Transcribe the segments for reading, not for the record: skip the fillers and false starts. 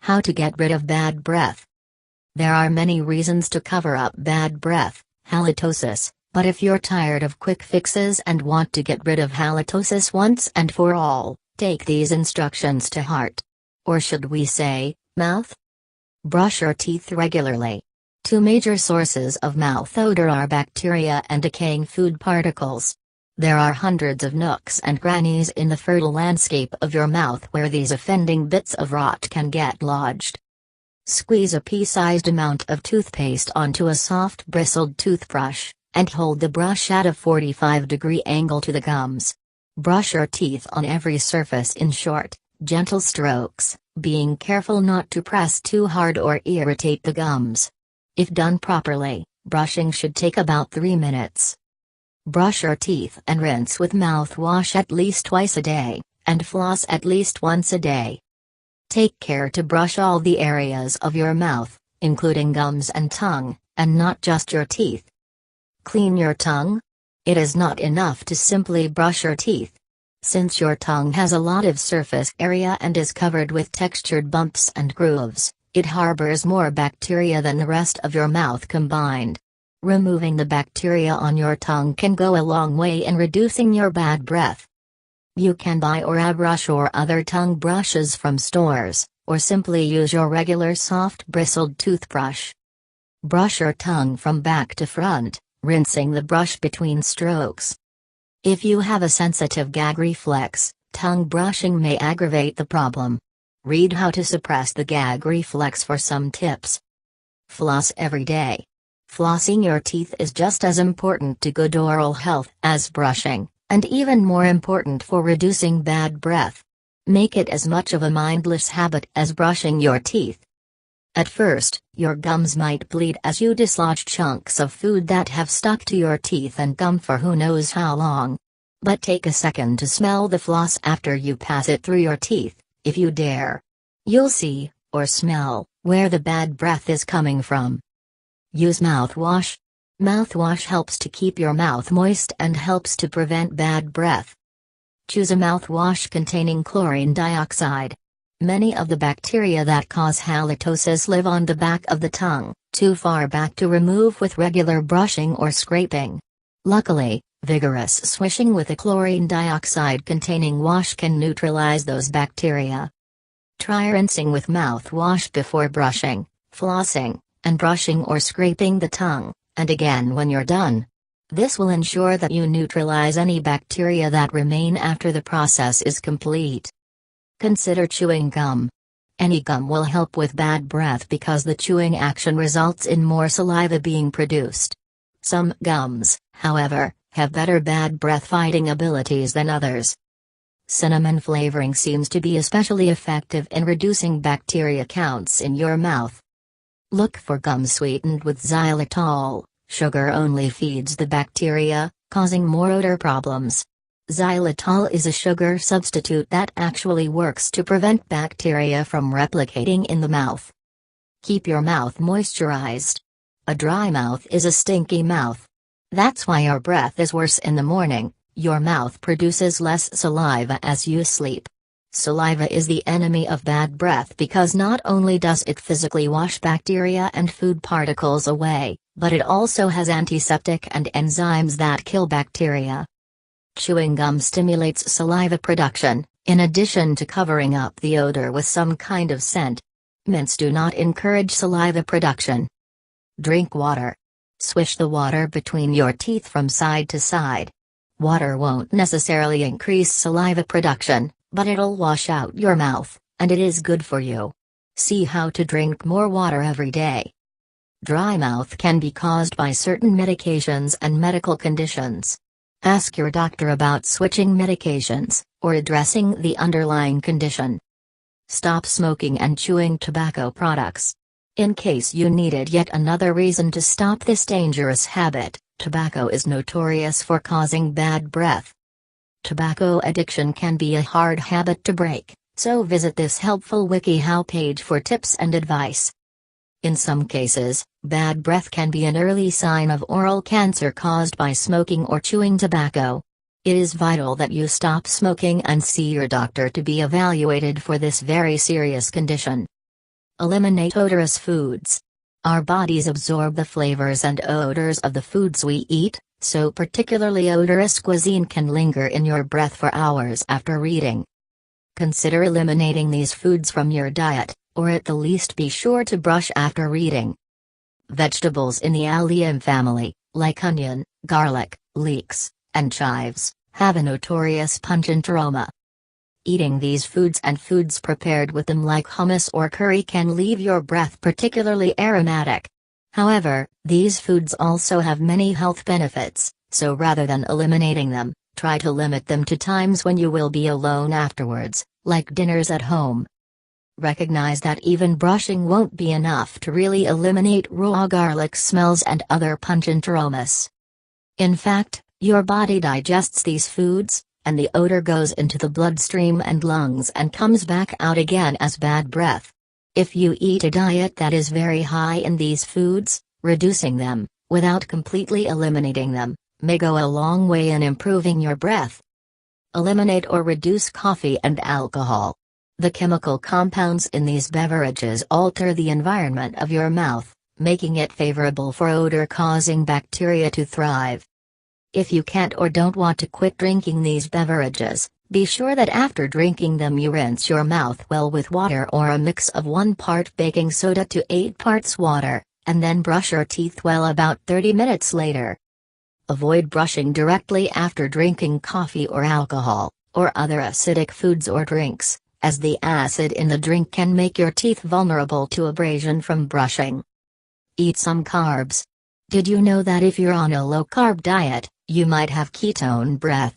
How to get rid of bad breath. There are many reasons to cover up bad breath, halitosis, but if you're tired of quick fixes and want to get rid of halitosis once and for all, take these instructions to heart. Or should we say, mouth? Brush your teeth regularly. Two major sources of mouth odor are bacteria and decaying food particles. There are hundreds of nooks and crannies in the fertile landscape of your mouth where these offending bits of rot can get lodged. Squeeze a pea-sized amount of toothpaste onto a soft bristled toothbrush, and hold the brush at a 45-degree angle to the gums. Brush your teeth on every surface in short, gentle strokes, being careful not to press too hard or irritate the gums. If done properly, brushing should take about 3 minutes. Brush your teeth and rinse with mouthwash at least twice a day, and floss at least once a day. Take care to brush all the areas of your mouth, including gums and tongue, and not just your teeth. Clean your tongue? It is not enough to simply brush your teeth. Since your tongue has a lot of surface area and is covered with textured bumps and grooves, it harbors more bacteria than the rest of your mouth combined. Removing the bacteria on your tongue can go a long way in reducing your bad breath. You can buy Orabrush or other tongue brushes from stores, or simply use your regular soft bristled toothbrush. Brush your tongue from back to front, rinsing the brush between strokes. If you have a sensitive gag reflex, tongue brushing may aggravate the problem. Read How to Suppress the Gag Reflex for some tips. Floss every day. Flossing your teeth is just as important to good oral health as brushing, and even more important for reducing bad breath. Make it as much of a mindless habit as brushing your teeth. At first, your gums might bleed as you dislodge chunks of food that have stuck to your teeth and gum for who knows how long. But take a second to smell the floss after you pass it through your teeth, if you dare. You'll see, or smell, where the bad breath is coming from. Use mouthwash. Mouthwash helps to keep your mouth moist and helps to prevent bad breath. Choose a mouthwash containing chlorine dioxide. Many of the bacteria that cause halitosis live on the back of the tongue, too far back to remove with regular brushing or scraping. Luckily, vigorous swishing with a chlorine dioxide containing wash can neutralize those bacteria. Try rinsing with mouthwash before brushing, flossing, and brushing or scraping the tongue, and again when you're done. This will ensure that you neutralize any bacteria that remain after the process is complete. Consider chewing gum. Any gum will help with bad breath because the chewing action results in more saliva being produced. Some gums, however, have better bad breath fighting abilities than others. Cinnamon flavoring seems to be especially effective in reducing bacteria counts in your mouth. Look for gum sweetened with xylitol. Sugar only feeds the bacteria, causing more odor problems. Xylitol is a sugar substitute that actually works to prevent bacteria from replicating in the mouth. Keep your mouth moisturized. A dry mouth is a stinky mouth. That's why your breath is worse in the morning. Your mouth produces less saliva as you sleep. Saliva is the enemy of bad breath because not only does it physically wash bacteria and food particles away, but it also has antiseptic and enzymes that kill bacteria. Chewing gum stimulates saliva production, in addition to covering up the odor with some kind of scent. Mints do not encourage saliva production. Drink water. Swish the water between your teeth from side to side. Water won't necessarily increase saliva production, but it'll wash out your mouth, and it is good for you. See how to drink more water every day. Dry mouth can be caused by certain medications and medical conditions. Ask your doctor about switching medications, or addressing the underlying condition. Stop smoking and chewing tobacco products. In case you needed yet another reason to stop this dangerous habit, tobacco is notorious for causing bad breath. Tobacco addiction can be a hard habit to break, so visit this helpful WikiHow page for tips and advice. In some cases, bad breath can be an early sign of oral cancer caused by smoking or chewing tobacco. It is vital that you stop smoking and see your doctor to be evaluated for this very serious condition. Eliminate odorous foods. Our bodies absorb the flavors and odors of the foods we eat, so particularly odorous cuisine can linger in your breath for hours after eating. Consider eliminating these foods from your diet, or at the least be sure to brush after eating. Vegetables in the allium family, like onion, garlic, leeks, and chives, have a notorious pungent aroma. Eating these foods and foods prepared with them like hummus or curry can leave your breath particularly aromatic. However, these foods also have many health benefits, so rather than eliminating them, try to limit them to times when you will be alone afterwards, like dinners at home. Recognize that even brushing won't be enough to really eliminate raw garlic smells and other pungent aromas. In fact, your body digests these foods, and the odor goes into the bloodstream and lungs and comes back out again as bad breath. If you eat a diet that is very high in these foods, reducing them, without completely eliminating them, may go a long way in improving your breath. Eliminate or reduce coffee and alcohol. The chemical compounds in these beverages alter the environment of your mouth, making it favorable for odor-causing bacteria to thrive. If you can't or don't want to quit drinking these beverages, be sure that after drinking them you rinse your mouth well with water or a mix of 1 part baking soda to 8 parts water, and then brush your teeth well about 30 minutes later. Avoid brushing directly after drinking coffee or alcohol, or other acidic foods or drinks, as the acid in the drink can make your teeth vulnerable to abrasion from brushing. Eat some carbs. Did you know that if you're on a low-carb diet, you might have ketone breath?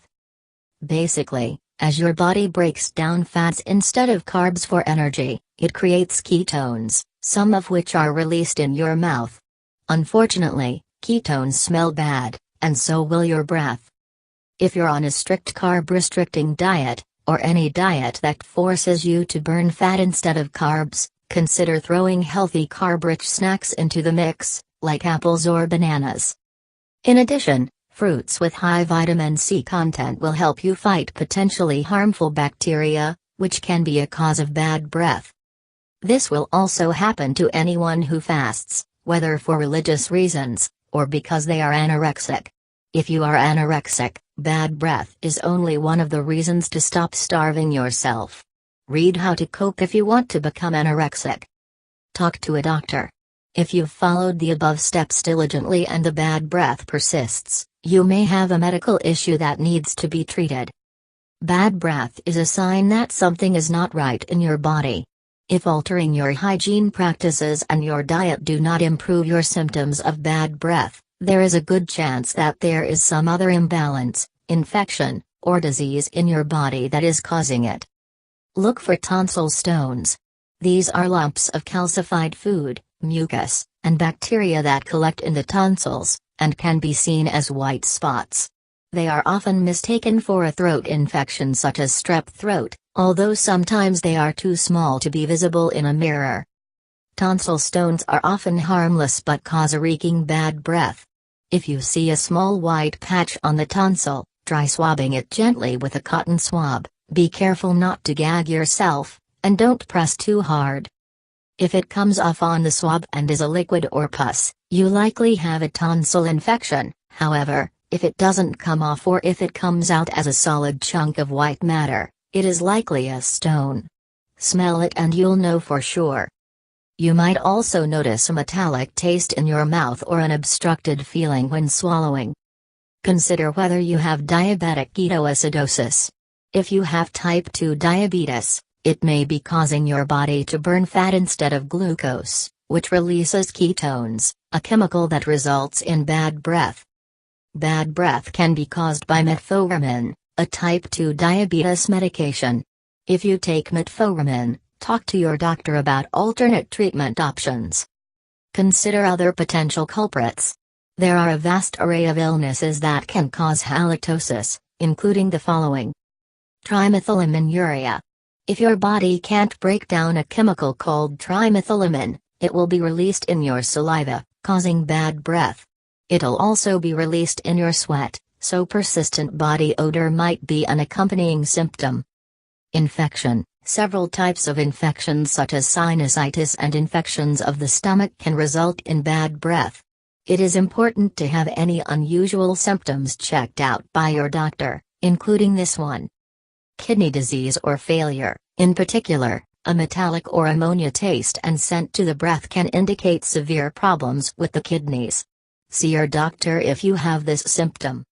Basically, as your body breaks down fats instead of carbs for energy, it creates ketones, some of which are released in your mouth. Unfortunately, ketones smell bad, and so will your breath. If you're on a strict carb-restricting diet, or any diet that forces you to burn fat instead of carbs, consider throwing healthy carb-rich snacks into the mix, like apples or bananas. In addition, fruits with high vitamin C content will help you fight potentially harmful bacteria, which can be a cause of bad breath. This will also happen to anyone who fasts, whether for religious reasons, or because they are anorexic. If you are anorexic, bad breath is only one of the reasons to stop starving yourself. Read How to Cope if you want to become anorexic. Talk to a doctor. If you've followed the above steps diligently and the bad breath persists, you may have a medical issue that needs to be treated. Bad breath is a sign that something is not right in your body. If altering your hygiene practices and your diet do not improve your symptoms of bad breath, there is a good chance that there is some other imbalance, infection, or disease in your body that is causing it. Look for tonsil stones. These are lumps of calcified food, mucus, and bacteria that collect in the tonsils, and can be seen as white spots. They are often mistaken for a throat infection such as strep throat, although sometimes they are too small to be visible in a mirror. Tonsil stones are often harmless but cause a reeking bad breath. If you see a small white patch on the tonsil, try swabbing it gently with a cotton swab. Be careful not to gag yourself, and don't press too hard. If it comes off on the swab and is a liquid or pus, you likely have a tonsil infection. However, if it doesn't come off or if it comes out as a solid chunk of white matter, it is likely a stone. Smell it and you'll know for sure. You might also notice a metallic taste in your mouth or an obstructed feeling when swallowing. Consider whether you have diabetic ketoacidosis. If you have type 2 diabetes, it may be causing your body to burn fat instead of glucose, which releases ketones, a chemical that results in bad breath. Bad breath can be caused by metformin, a type 2 diabetes medication. If you take metformin, talk to your doctor about alternate treatment options. Consider other potential culprits. There are a vast array of illnesses that can cause halitosis, including the following. Trimethylaminuria. If your body can't break down a chemical called trimethylamine, it will be released in your saliva, causing bad breath. It'll also be released in your sweat, so persistent body odor might be an accompanying symptom. Infection. Several types of infections such as sinusitis and infections of the stomach can result in bad breath. It is important to have any unusual symptoms checked out by your doctor, including this one. Kidney disease or failure, in particular, a metallic or ammonia taste and scent to the breath can indicate severe problems with the kidneys. See your doctor if you have this symptom.